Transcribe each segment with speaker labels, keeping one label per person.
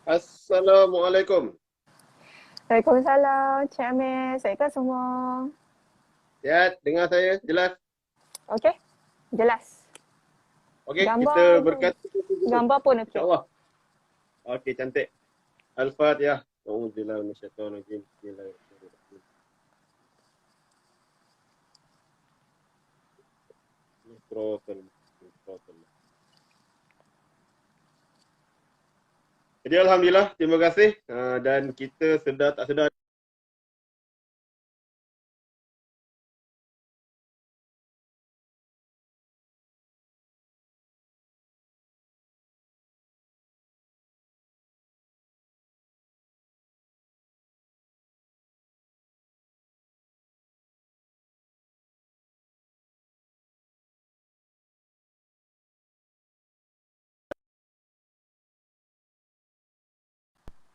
Speaker 1: Assalamualaikum.
Speaker 2: Waalaikumsalam, Cik Amir. Saya kan semua.
Speaker 1: Ya, dengar saya jelas.
Speaker 2: Okey, jelas.
Speaker 1: Okey, kita
Speaker 2: Gambar
Speaker 1: berkata dulu.
Speaker 2: gambar pun okey.
Speaker 1: InsyaAllah. Okey, cantik. Al-Fatihah. A'udzubillahi minasyaitonir rajim. Bismillahirrahmanirrahim. Siratal mustaqim, siratal mustaqim. Jadi Alhamdulillah, terima kasih. Dan kita sedar tak sedar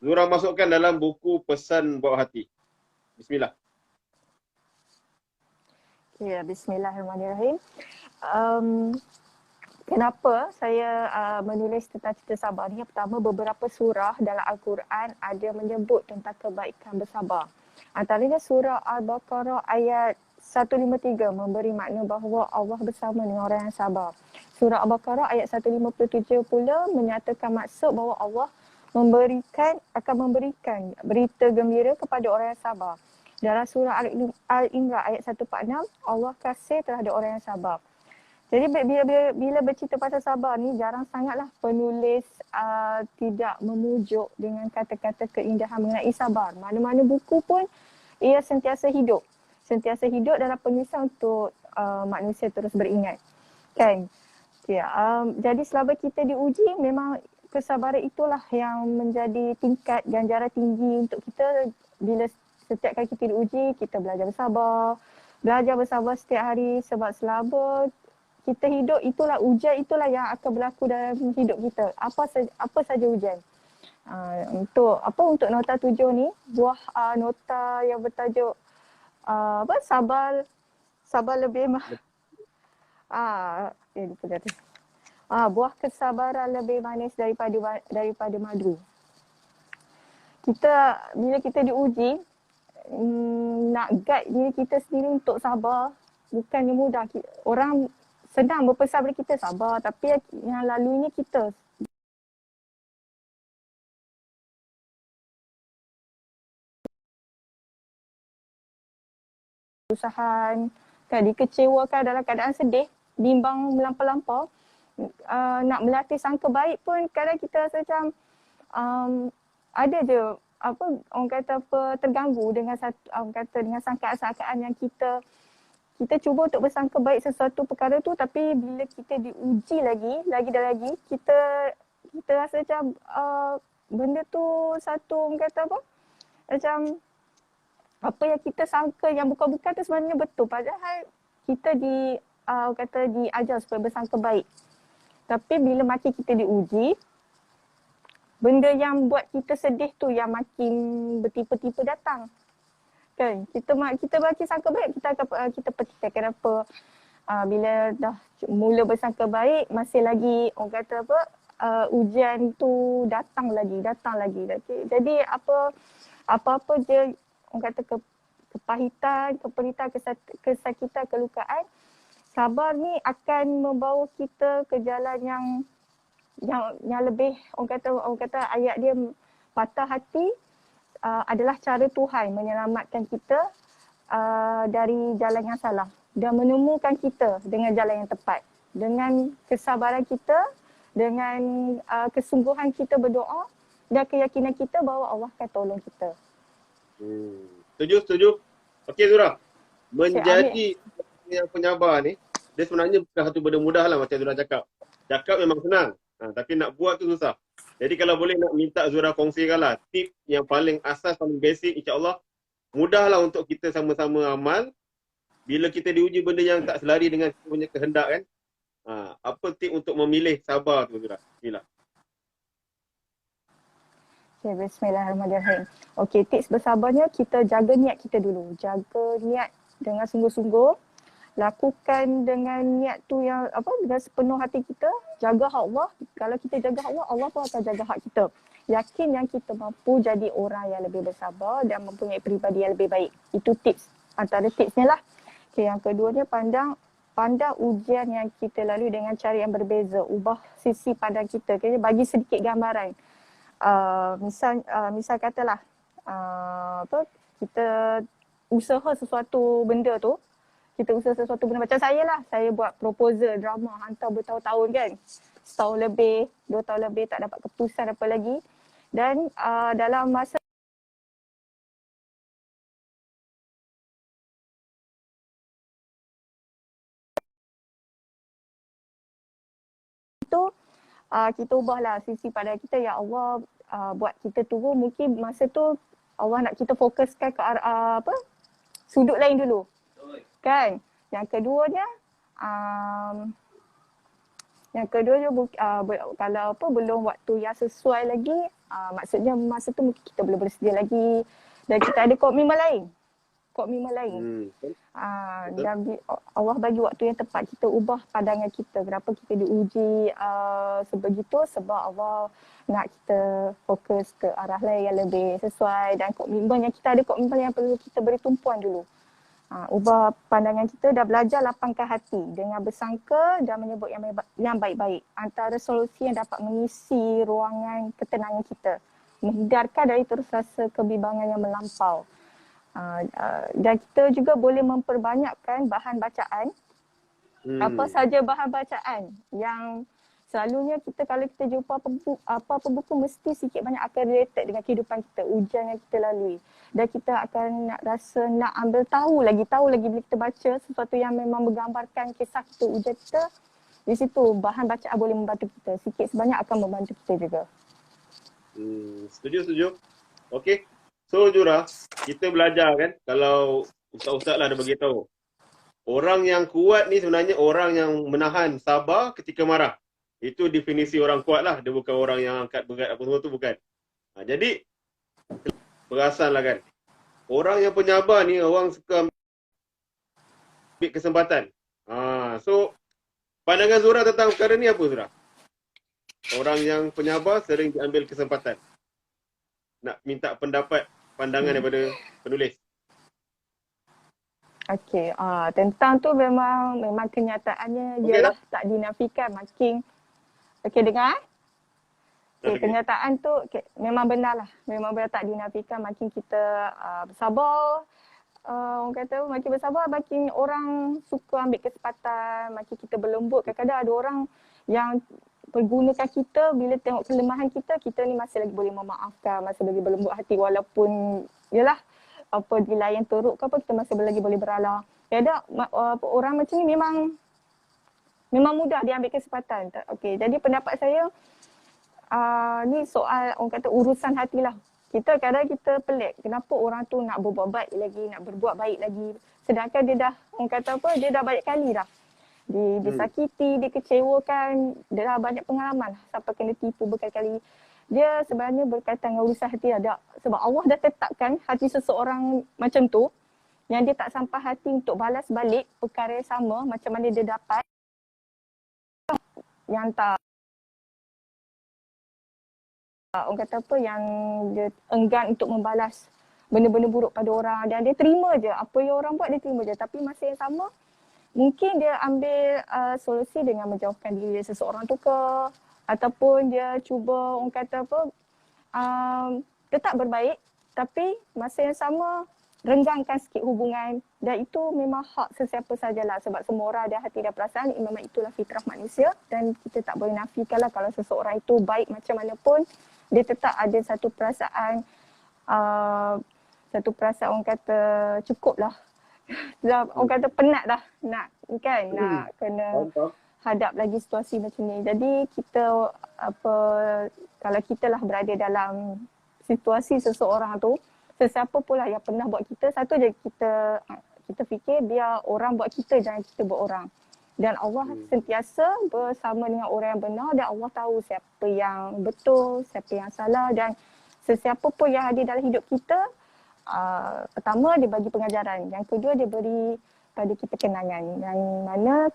Speaker 1: Zura masukkan dalam buku pesan bawah hati. Bismillah.
Speaker 2: Ya, bismillahirrahmanirrahim. Um, Kenapa saya menulis tentang cerita sabar ni? Yang pertama, beberapa surah dalam Al-Quran ada menyebut tentang kebaikan bersabar. Antaranya surah Al-Baqarah ayat 153 memberi makna bahawa Allah bersama dengan orang yang sabar. Surah Al-Baqarah ayat 157 pula menyatakan maksud bahawa Allah akan memberikan berita gembira kepada orang yang sabar. Dalam surah Al-Imran ayat 146, Allah kasih terhadap orang yang sabar. Jadi bila bercerita pasal sabar ni, jarang sangatlah penulis tidak memujuk dengan kata-kata keindahan mengenai sabar. Mana-mana buku pun ia sentiasa hidup. Sentiasa hidup dalam penulisan untuk manusia terus beringat. Kan? Ya, jadi selama kita diuji, memang kesabaran itulah yang menjadi tingkat ganjaran tinggi untuk kita. Bila setiap kali kita diuji, kita belajar bersabar. Belajar bersabar setiap hari sebab selama kita hidup, itulah ujian, itulah yang akan berlaku dalam hidup kita. Apa saja ujian. Untuk nota 7 ni, buah nota yang bertajuk sabar lebih lupa kata. Buah kesabaran lebih manis daripada madu. Bila kita diuji, nak guide diri kita sendiri untuk sabar bukannya mudah. Orang senang berpesan pada kita sabar, tapi yang lalunya kita usahaan, kan, dikecewakan dalam keadaan sedih, bimbang melampau-lampau. Nak melatih sangka baik pun kadang kita rasa macam ada je orang kata terganggu dengan dengan sangkaan-sangkaan yang kita cuba untuk bersangka baik sesuatu perkara tu, tapi bila kita diuji lagi dan lagi, kita rasa macam benda tu orang kata macam apa yang kita sangka yang bukan-bukan tu sebenarnya betul, padahal kita diajar supaya bersangka baik. Tapi bila makin kita diuji, benda yang buat kita sedih tu yang makin bertipu-tipu datang. Kan? Kita makin sangka baik, kita petikai kenapa bila dah mula bersangka baik, masih lagi orang kata ujian tu datang lagi. Jadi apa-apa je orang kata kepahitan, keperitan, kesakitan, kelukaan, sabar ni akan membawa kita ke jalan yang lebih orang kata ayat dia, patah hati adalah cara Tuhan menyelamatkan kita dari jalan yang salah dan menemukan kita dengan jalan yang tepat. Dengan kesabaran kita, dengan kesungguhan kita berdoa dan keyakinan kita bahawa Allah akan tolong kita.
Speaker 1: Setuju. Okey Zura.
Speaker 2: Amir.
Speaker 1: Menjadi yang penyabar ni, dia sebenarnya bukan satu benda mudah lah macam Zura cakap. Cakap memang senang, tapi nak buat tu susah. Jadi kalau boleh nak minta Zura kongsikan lah tip yang paling asas, paling basic, insyaAllah mudahlah untuk kita sama-sama amal. Bila kita diuji benda yang tak selari dengan kita punya kehendak kan, apa tip untuk memilih sabar tu Zura? Bismillah.
Speaker 2: Okay, bismillahirrahmanirrahim. Okey, tips bersabarnya kita jaga niat kita dulu. Jaga niat dengan sungguh-sungguh. lakukan dengan niat tu yang dengan sepenuh hati kita, jaga hak Allah. Kalau kita jaga hak Allah, Allah pun akan jaga hak kita. Yakin yang kita mampu jadi orang yang lebih bersabar dan mempunyai peribadi yang lebih baik. Itu tips, antara tipsnya lah. Okay, yang keduanya pandang ujian yang kita lalui dengan cara yang berbeza. Ubah sisi pandang kita. Okay, bagi sedikit gambaran. Misal katalah kita usaha sesuatu benda tu, macam saya lah, saya buat proposal drama hantar bertahun-tahun kan, setahun lebih, 2 tahun lebih tak dapat keputusan apa lagi, dan dalam masa tu kita ubahlah sisi pada kita, ya Allah, buat kita turun, mungkin masa tu Allah nak kita fokuskan ke arah sudut lain dulu kan. Yang keduanya kalau belum waktu yang sesuai lagi, maksudnya masa tu mungkin kita belum bersedia lagi dan kita ada komitmen lain. Dan Allah bagi waktu yang tepat, kita ubah pandangan kita. Kenapa kita diuji sebegitu? Sebab Allah nak kita fokus ke arah lain yang lebih sesuai, dan komitmen yang kita ada, komitmen yang perlu kita beri tumpuan dulu. Ubah pandangan kita dan belajar lapangkan hati dengan bersangka dan menyebut yang baik-baik. Antara solusi yang dapat mengisi ruangan ketenangan kita. Menghindarkan dari terus rasa kebimbangan yang melampau. Dan kita juga boleh memperbanyakkan bahan bacaan. Apa saja bahan bacaan yang selalunya kita, kalau kita jumpa apa-apa buku, mesti sikit banyak akan related dengan kehidupan kita, ujian yang kita lalui. Dan kita akan nak ambil tahu lagi bila kita baca sesuatu yang memang menggambarkan kisah kita, ujian kita. Di situ bahan bacaan boleh membantu kita. Sikit sebanyak akan membantu kita juga.
Speaker 1: Setuju. Okey. So Zura, kita belajar kan, kalau ustaz-ustaz lah ada bagi tahu. Orang yang kuat ni sebenarnya orang yang menahan sabar ketika marah. Itu definisi orang kuat lah. Dia bukan orang yang angkat berat apa semua tu, bukan. Jadi, perasan lah kan. Orang yang penyabar ni, orang suka ambil kesempatan. So, pandangan Zura tentang perkara ni apa Zura? Orang yang penyabar sering diambil kesempatan. Nak minta pandangan daripada penulis.
Speaker 2: Okey, tentang tu memang kenyataannya ialah tak dinafikan, makin dengar. Kenyataan tu memang benar lah. Memang benar, tak dinafikan. Makin kita bersabar, orang kata makin bersabar, makin orang suka ambil kesempatan, makin kita berlembut. Kadang-kadang ada orang yang pergunakan kita bila tengok kelemahan kita ni masih lagi boleh memaafkan, masih lagi berlembut hati, walaupun dilayan teruk ke apa, kita masih lagi boleh beralah. Orang macam ni memang mudah diambil kesempatan. Okey, jadi pendapat saya ni soal orang kata urusan hati lah. Kadang kita pelik, kenapa orang tu nak berbuat baik lagi, nak berbuat baik lagi, sedangkan dia dah dia dah banyak kali dah disakiti, dikecewakan, dia dah banyak pengalaman sampai kena tipu berkali-kali. Dia sebenarnya berkaitan dengan urusan hati ada. Sebab Allah dah tetapkan hati seseorang macam tu, yang dia tak sampai hati untuk balas balik perkara yang sama macam mana dia dapat, yang tak orang kata yang dia enggan untuk membalas benda-benda buruk pada orang, dan dia terima je apa yang orang buat, dia terima je. Tapi masa yang sama mungkin dia ambil solusi dengan menjauhkan diri seseorang tu ke, ataupun dia cuba orang kata tetap berbaik, tapi masa yang sama renggangkan sikit hubungan. Dan itu memang hak sesiapa sajalah, sebab semua orang ada hati dan perasaan. Memang itulah fitrah manusia, dan kita tak boleh nafikan lah kalau seseorang itu baik macam mana pun, dia tetap ada satu perasaan orang kata cukup lah. Orang kata penat dah nak kena hadap lagi situasi macam ni. Jadi kita kalau kita lah berada dalam situasi seseorang tu, sesiapa pula yang pernah buat kita, satu je kita fikir biar orang buat kita, jangan kita buat orang. Dan Allah sentiasa bersama dengan orang yang benar, dan Allah tahu siapa yang betul, siapa yang salah, dan sesiapa pun yang hadir dalam hidup kita, pertama dia bagi pengajaran, yang kedua dia beri pada kita kenangan yang mana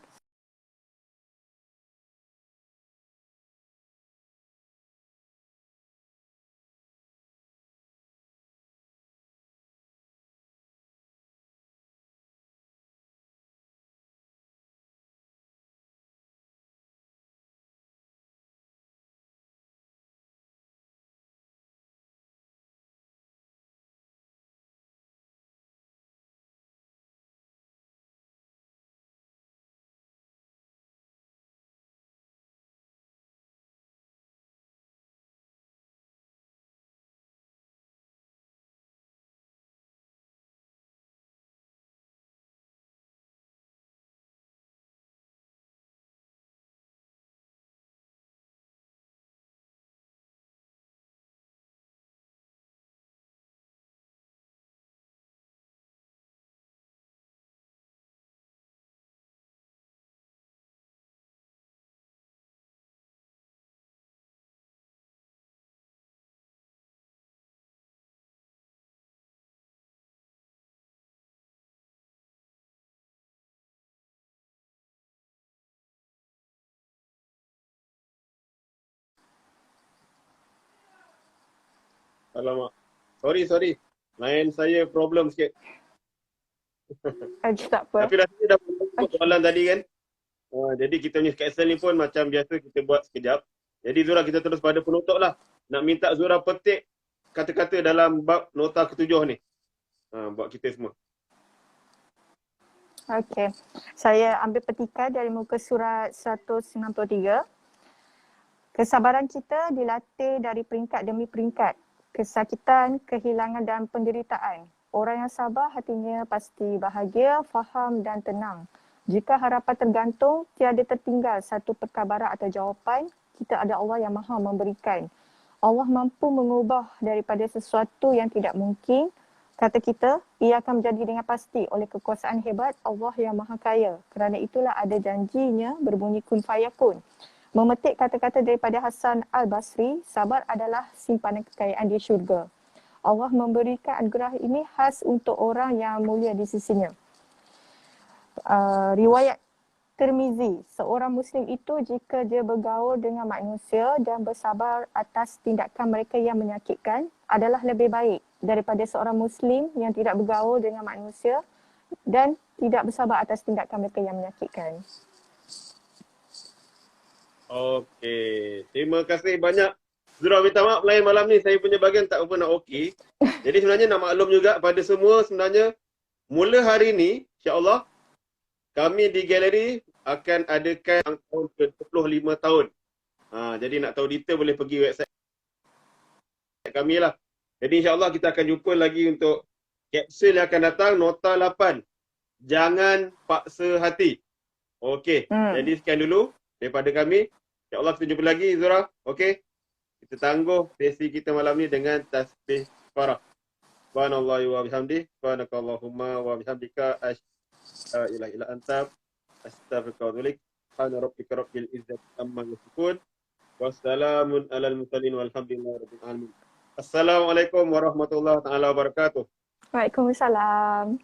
Speaker 1: Alamak. Sorry. Line saya problem sikit.
Speaker 2: tak apa.
Speaker 1: Tapi rasanya dah untuk soalan tadi kan. Jadi kita punya Excel ni pun macam biasa kita buat sekejap. Jadi Zura kita terus pada penutup lah. Nak minta Zura petik kata-kata dalam bab nota ketujuh ni. Buat kita semua.
Speaker 2: Okey. Saya ambil petikan dari muka surat 163. Kesabaran kita dilatih dari peringkat demi peringkat. Kesakitan, kehilangan dan penderitaan. Orang yang sabar hatinya pasti bahagia, faham dan tenang. Jika harapan tergantung, tiada tertinggal satu perkabaran atau jawapan, kita ada Allah yang maha memberikan. Allah mampu mengubah daripada sesuatu yang tidak mungkin. Kata kita, ia akan menjadi dengan pasti oleh kekuasaan hebat Allah yang maha kaya. Kerana itulah ada janjinya berbunyi kun fayakun. Memetik kata-kata daripada Hasan Al-Basri, sabar adalah simpanan kekayaan di syurga. Allah memberikan anugerah ini khas untuk orang yang mulia di sisinya. Riwayat Tirmizi, seorang Muslim itu jika dia bergaul dengan manusia dan bersabar atas tindakan mereka yang menyakitkan adalah lebih baik daripada seorang Muslim yang tidak bergaul dengan manusia dan tidak bersabar atas tindakan mereka yang menyakitkan.
Speaker 1: Okey. Terima kasih banyak. Zura minta maaf lain malam ni saya punya bahagian tak apa nak okey. Jadi sebenarnya nak maklum juga pada semua sebenarnya mula hari ni insya-Allah kami di galeri akan adakan tahun ke-25 tahun. Jadi nak tahu detail boleh pergi website kami lah. Jadi insya-Allah kita akan jumpa lagi untuk kapsul yang akan datang nota 8. Jangan paksa hati. Okey. Jadi sekian dulu daripada kami. InsyaAllah kita jumpa lagi Zura. Okey. Kita tangguh sesi kita malam ni dengan tasbih farah. Subhanallahi wa bihamdih. Subhanakallahumma wa bihamdika la ilaha illa anta astaghfiruka wa atubu ilaik. Subhana rabbika rabbil izzati amma yasifun. Wassalamun alal mursalin walhamdulillahi rabbil alamin. Assalamualaikum warahmatullahi taala wabarakatuh.
Speaker 2: Waalaikumsalam.